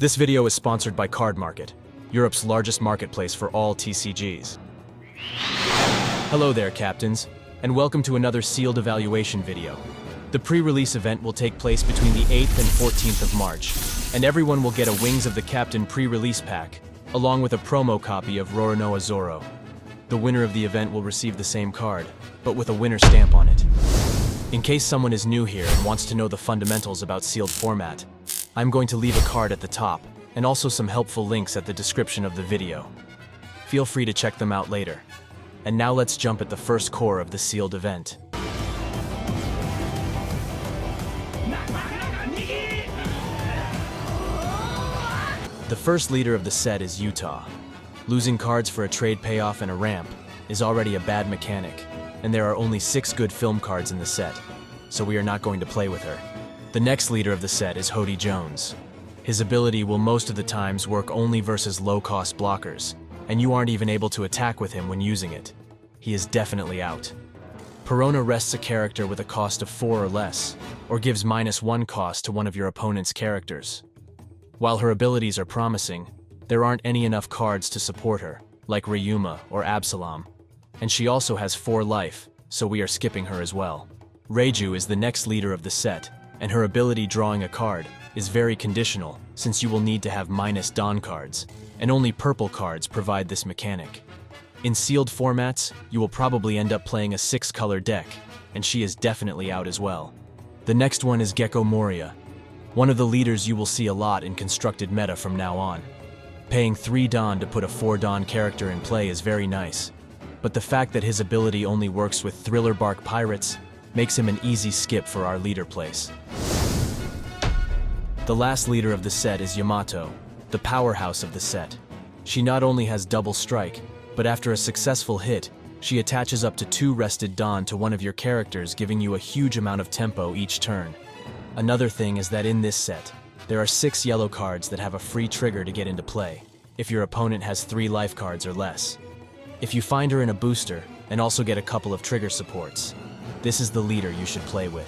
This video is sponsored by Card Market, Europe's largest marketplace for all TCGs. Hello there, captains, and welcome to another sealed evaluation video. The pre-release event will take place between the 8th and 14th of March, and everyone will get a Wings of the Captain pre-release pack, along with a promo copy of Roronoa Zoro. The winner of the event will receive the same card, but with a winner stamp on it. In case someone is new here and wants to know the fundamentals about sealed format, I'm going to leave a card at the top, and also some helpful links at the description of the video. Feel free to check them out later. And now let's jump at the first core of the sealed event. The first leader of the set is Utah. Losing cards for a trade payoff and a ramp is already a bad mechanic, and there are only 6 good film cards in the set, so we are not going to play with her. The next leader of the set is Hody Jones. His ability will most of the times work only versus low-cost blockers, and you aren't even able to attack with him when using it. He is definitely out. Perona rests a character with a cost of 4 or less, or gives -1 cost to one of your opponent's characters. While her abilities are promising, there aren't enough cards to support her, like Ryuma or Absalom, and she also has 4 life, so we are skipping her as well. Reiju is the next leader of the set, and her ability drawing a card is very conditional, since you will need to have -Dawn cards, and only purple cards provide this mechanic. In sealed formats, you will probably end up playing a 6-color deck, and she is definitely out as well. The next one is Gecko Moria, one of the leaders you will see a lot in constructed meta from now on. Paying 3 Dawn to put a 4 Dawn character in play is very nice, but the fact that his ability only works with Thriller Bark Pirates makes him an easy skip for our leader place. The last leader of the set is Yamato, the powerhouse of the set. She not only has double strike, but after a successful hit, she attaches up to 2 rested Dawn to one of your characters, giving you a huge amount of tempo each turn. Another thing is that in this set, there are 6 yellow cards that have a free trigger to get into play, if your opponent has 3 life cards or less. If you find her in a booster, and also get a couple of trigger supports, this is the leader you should play with.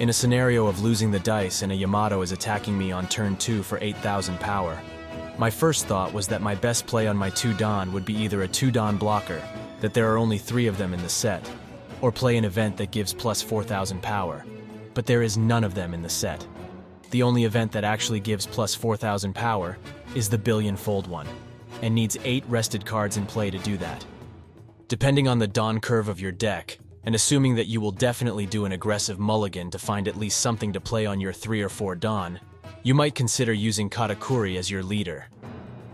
In a scenario of losing the dice and a Yamato is attacking me on turn 2 for 8,000 power, my first thought was that my best play on my 2 Dawn would be either a 2 Dawn blocker, that there are only 3 of them in the set, or play an event that gives plus 4,000 power, but there is none of them in the set. The only event that actually gives plus 4,000 power is the Billion-fold one, and needs 8 rested cards in play to do that. Depending on the Dawn curve of your deck, and assuming that you will definitely do an aggressive mulligan to find at least something to play on your 3 or 4 Dawn, you might consider using Katakuri as your leader.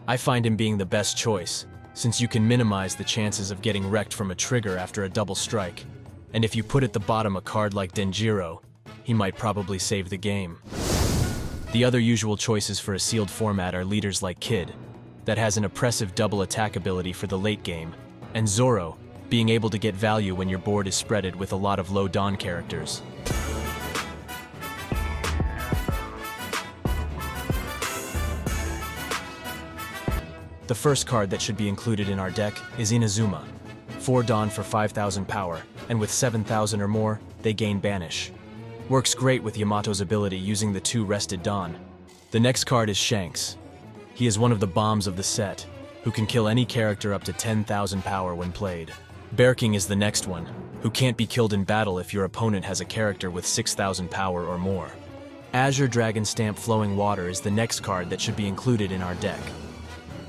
I find him being the best choice, since you can minimize the chances of getting wrecked from a trigger after a double strike, and if you put at the bottom a card like Denjiro, he might probably save the game. The other usual choices for a sealed format are leaders like Kid, that has an oppressive double attack ability for the late game, and Zoro, being able to get value when your board is spreaded with a lot of low Dawn characters. The first card that should be included in our deck is Inazuma. 4 Dawn for 5,000 power, and with 7,000 or more, they gain Banish. Works great with Yamato's ability using the 2 rested Dawn. The next card is Shanks. He is one of the bombs of the set, who can kill any character up to 10,000 power when played. Bear King is the next one, who can't be killed in battle if your opponent has a character with 6,000 power or more. Azure Dragon Stamp Flowing Water is the next card that should be included in our deck.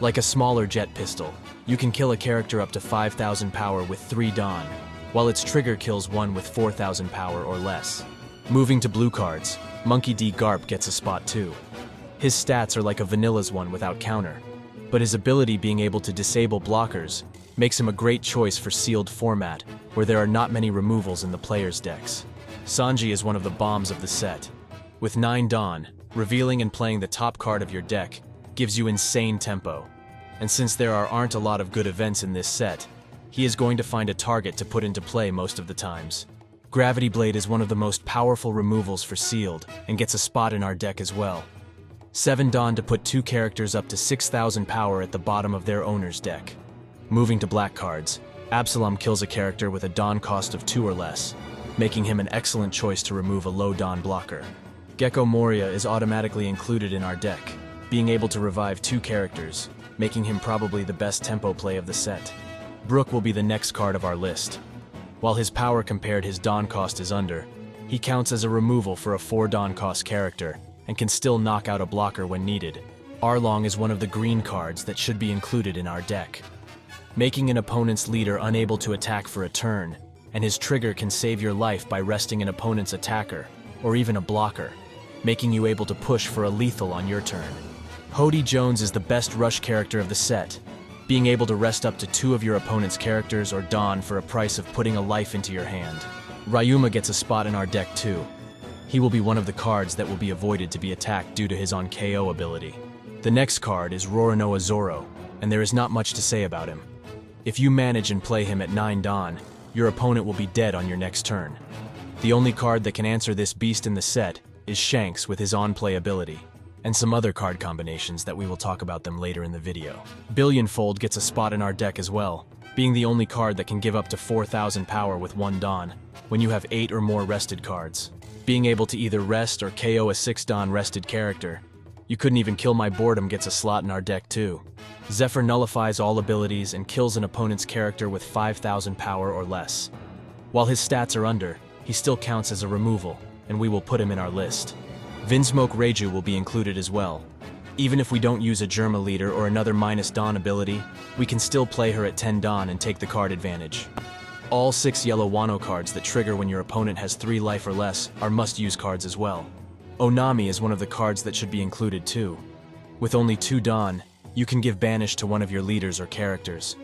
Like a smaller jet pistol, you can kill a character up to 5,000 power with 3 Dawn, while its trigger kills one with 4,000 power or less. Moving to blue cards, Monkey D. Garp gets a spot too. His stats are like a Vanilla's one without counter, but his ability being able to disable blockers makes him a great choice for sealed format, where there are not many removals in the player's decks. Sanji is one of the bombs of the set. With 9 Dawn, revealing and playing the top card of your deck gives you insane tempo, and since there aren't a lot of good events in this set, he is going to find a target to put into play most of the times. Gravity Blade is one of the most powerful removals for sealed, and gets a spot in our deck as well. 7 Dawn to put 2 characters up to 6,000 power at the bottom of their owner's deck. Moving to black cards, Absalom kills a character with a Dawn cost of 2 or less, making him an excellent choice to remove a low Dawn blocker. Gecko Moria is automatically included in our deck. being able to revive 2 characters, making him probably the best tempo play of the set. Brook will be the next card of our list. While his power compared his Dawn cost is under, he counts as a removal for a 4 Dawn cost character, and can still knock out a blocker when needed. Arlong is one of the green cards that should be included in our deck, making an opponent's leader unable to attack for a turn, and his trigger can save your life by resting an opponent's attacker, or even a blocker, making you able to push for a lethal on your turn. Hody Jones is the best rush character of the set, being able to rest up to 2 of your opponent's characters or Dawn for a price of putting a life into your hand. Ryuma gets a spot in our deck too. He will be one of the cards that will be avoided to be attacked due to his on KO ability. The next card is Roronoa Zoro, and there is not much to say about him. If you manage and play him at 9 Dawn, your opponent will be dead on your next turn. The only card that can answer this beast in the set is Shanks with his on-play ability, and some other card combinations that we will talk about them later in the video. Billionfold gets a spot in our deck as well, being the only card that can give up to 4,000 power with 1 Dawn when you have 8 or more rested cards. Being able to either rest or KO a 6 Dawn rested character. You couldn't even kill my boredom gets a slot in our deck too. Zephyr nullifies all abilities and kills an opponent's character with 5,000 power or less. While his stats are under, he still counts as a removal, and we will put him in our list. Vinsmoke Reiju will be included as well. Even if we don't use a Germa leader or another minus Dawn ability, we can still play her at 10 Dawn and take the card advantage. All 6 yellow Wano cards that trigger when your opponent has 3 life or less are must-use cards as well. Onami is one of the cards that should be included too. With only 2 Dawn, you can give Banish to one of your leaders or characters.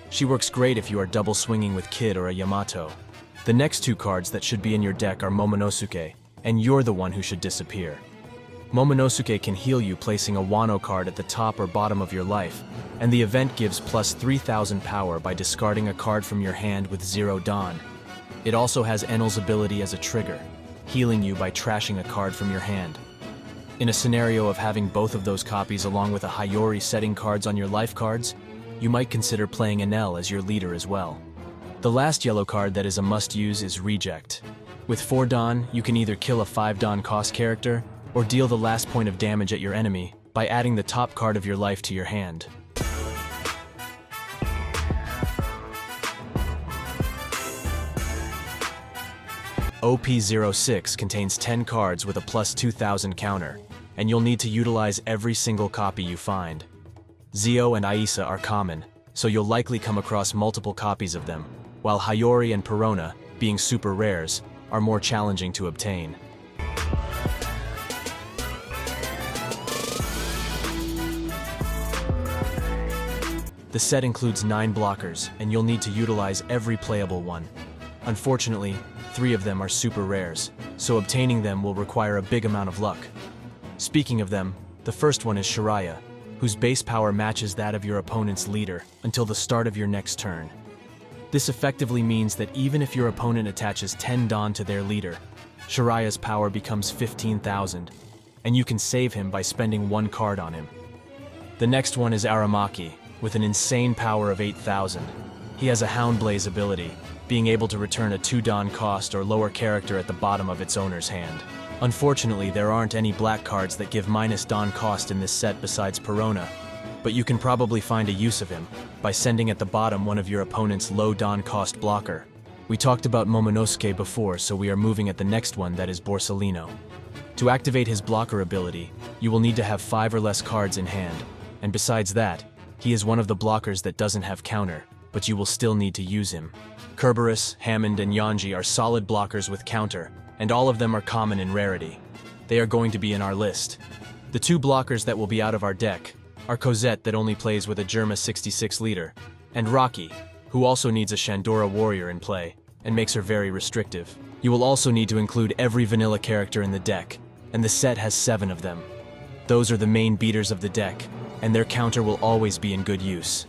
She works great if you are double swinging with Kid or a Yamato. The next 2 cards that should be in your deck are Momonosuke, and you're the one who should disappear. Momonosuke can heal you placing a Wano card at the top or bottom of your life, and the event gives plus 3,000 power by discarding a card from your hand with 0 Dawn. It also has Enel's ability as a trigger, healing you by trashing a card from your hand. In a scenario of having both of those copies along with a Hiyori setting cards on your life cards, you might consider playing Enel as your leader as well. The last yellow card that is a must-use is Reject. With 4 Dawn, you can either kill a 5 Dawn cost character, or deal the last point of damage at your enemy by adding the top card of your life to your hand. OP06 contains 10 cards with a plus 2,000 counter, and you'll need to utilize every single copy you find. Zio and Aisa are common, so you'll likely come across multiple copies of them, while Hiyori and Perona, being super rares, are more challenging to obtain. The set includes 9 blockers, and you'll need to utilize every playable one. Unfortunately, 3 of them are super rares, so obtaining them will require a big amount of luck. Speaking of them, the first one is Shiraya, whose base power matches that of your opponent's leader until the start of your next turn. This effectively means that even if your opponent attaches 10 Dawn to their leader, Shiraya's power becomes 15,000, and you can save him by spending 1 card on him. The next one is Aramaki, with an insane power of 8,000. He has a Houndblaze ability, being able to return a 2 Dawn cost or lower character at the bottom of its owner's hand. Unfortunately, there aren't any black cards that give minus Dawn cost in this set besides Perona, but you can probably find a use of him by sending at the bottom one of your opponent's low Dawn cost blocker. We talked about Momonosuke before, so we are moving at the next one, that is Borsalino. To activate his blocker ability, you will need to have 5 or less cards in hand, and besides that, he is one of the blockers that doesn't have counter, but you will still need to use him. Kerberos, Hammond, and Yanji are solid blockers with counter, and all of them are common in rarity. They are going to be in our list. The 2 blockers that will be out of our deck are Cosette, that only plays with a Germa 66 leader, and Rocky, who also needs a Shandora warrior in play, and makes her very restrictive. You will also need to include every vanilla character in the deck, and the set has 7 of them. Those are the main beaters of the deck, and their counter will always be in good use.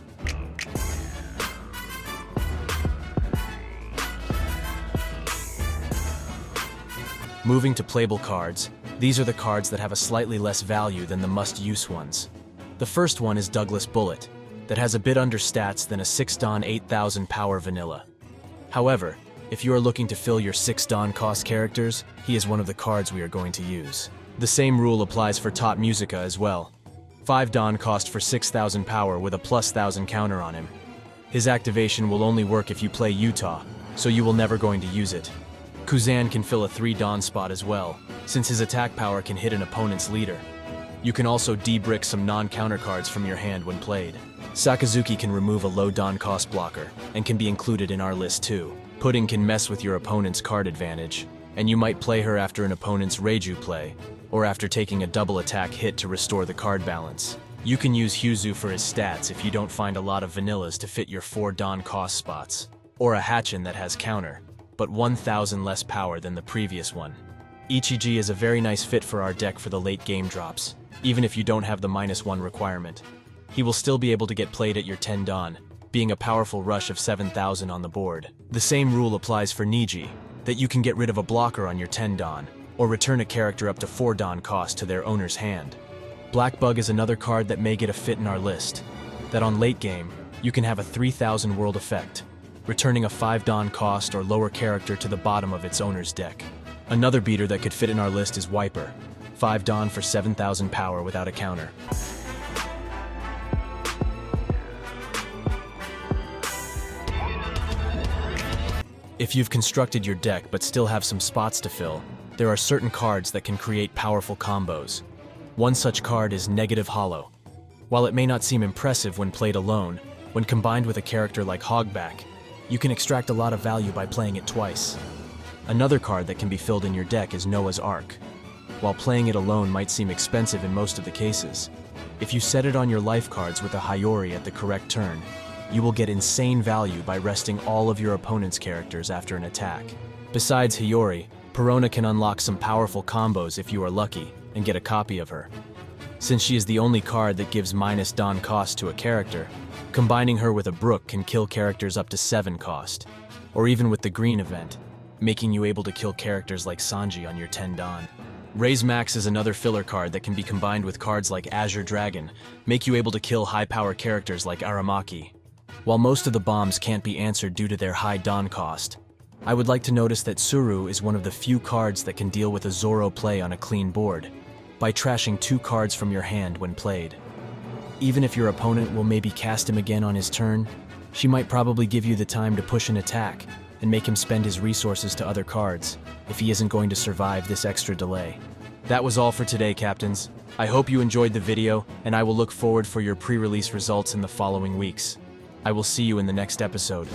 Moving to playable cards, these are the cards that have a slightly less value than the must-use ones. The first one is Douglas Bullet, that has a bit under stats than a 6 Dawn 8,000 power vanilla. However, if you are looking to fill your 6 Dawn cost characters, he is one of the cards we are going to use. The same rule applies for Top Musica as well. 5 Don cost for 6,000 power with a plus 1,000 counter on him. His activation will only work if you play Utah, so you will never going to use it. Kuzan can fill a 3 Don spot as well, since his attack power can hit an opponent's leader. You can also de-brick some non-counter cards from your hand when played. Sakazuki can remove a low Don cost blocker, and can be included in our list too. Pudding can mess with your opponent's card advantage, and you might play her after an opponent's Reiju play, or after taking a double attack hit to restore the card balance. You can use Hyuzu for his stats if you don't find a lot of vanillas to fit your 4 Don cost spots, or a Hatchin that has counter, but 1,000 less power than the previous one. Ichiji is a very nice fit for our deck for the late game drops, even if you don't have the -1 requirement. He will still be able to get played at your 10 Don, being a powerful rush of 7,000 on the board. The same rule applies for Niji, that you can get rid of a blocker on your 10 Don, or return a character up to 4 Don cost to their owner's hand. Black Bug is another card that may get a fit in our list, that on late game, you can have a 3,000 world effect, returning a 5 Don cost or lower character to the bottom of its owner's deck. Another beater that could fit in our list is Wiper, 5 Don for 7,000 power without a counter. If you've constructed your deck but still have some spots to fill, there are certain cards that can create powerful combos. One such card is Negative Hollow. While it may not seem impressive when played alone, when combined with a character like Hogback, you can extract a lot of value by playing it twice. Another card that can be filled in your deck is Noah's Ark. While playing it alone might seem expensive in most of the cases, if you set it on your life cards with a Hiyori at the correct turn, you will get insane value by resting all of your opponent's characters after an attack. Besides Hiyori, Perona can unlock some powerful combos if you are lucky, and get a copy of her. Since she is the only card that gives -Don cost to a character, combining her with a Brook can kill characters up to 7 cost, or even with the green event, making you able to kill characters like Sanji on your 10 Don. Raise Max is another filler card that can be combined with cards like Azure Dragon, make you able to kill high-power characters like Aramaki. While most of the bombs can't be answered due to their high Don cost, I would like to notice that Suru is one of the few cards that can deal with a Zoro play on a clean board, by trashing 2 cards from your hand when played. Even if your opponent will maybe cast him again on his turn, she might probably give you the time to push an attack, and make him spend his resources to other cards, if he isn't going to survive this extra delay. That was all for today, Captains. I hope you enjoyed the video, and I will look forward for your pre-release results in the following weeks. I will see you in the next episode.